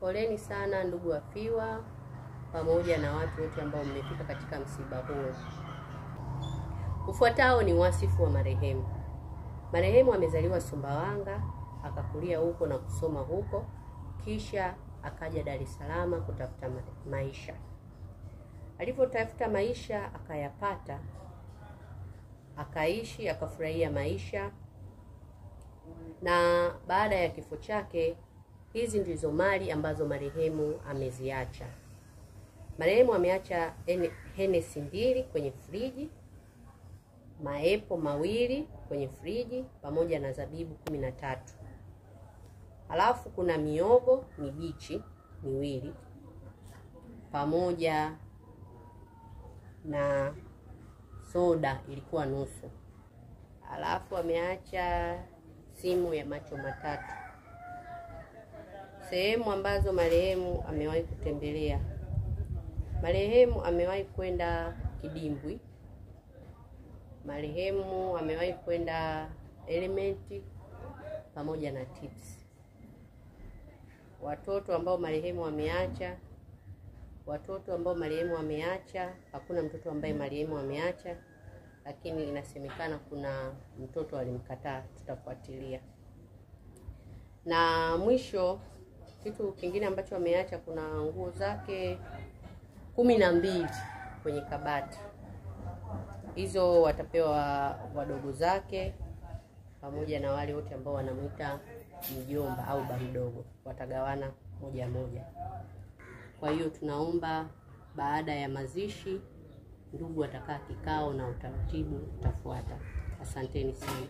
Poleni sana ndugu wafiwa pamoja na watu wote ambao mmefika katika msiba huu. Ufuatao ni wasifu wa marehemu. Marehemu amezaliwa Sumbawanga, akakulia huko na kusoma huko, kisha akaja Dar es Salaam kutafuta maisha. Alipotafuta maisha akayapata, akaishi, akafurahia maisha, na baada ya kifo chake hizi ndizo mali ambazo marehemu ameziacha. Marehemu ameacha Hennessy 2 kwenye friji, maepo 2 kwenye friji pamoja na zabibu 13. Halafu kuna miogo mibichi 2 pamoja na soda ilikuwa nusu. Halafu ameacha simu ya macho 3. Sehemu ambazo marehemu amewahi kutembelea. Marehemu amewahi kwenda Kidimbwi. Marehemu amewahi kwenda Elementi pamoja na Tips. Watoto ambao marehemu ameacha, hakuna mtoto ambaye marehemu ameacha, lakini inasemekana kuna mtoto alimkataa, tutafuatilia. Na mwisho kitu kingine ambacho ameacha, kuna nguo zake 12 kwenye kabati. Hizo watapewa wadogo zake pamoja na wale wote ambao wanamuita mjomba au baba mdogo, watagawana moja moja. Kwa hiyo tunaomba baada ya mazishi ndugu atakaa kikao na utaratibu utafuata. Asanteni sana.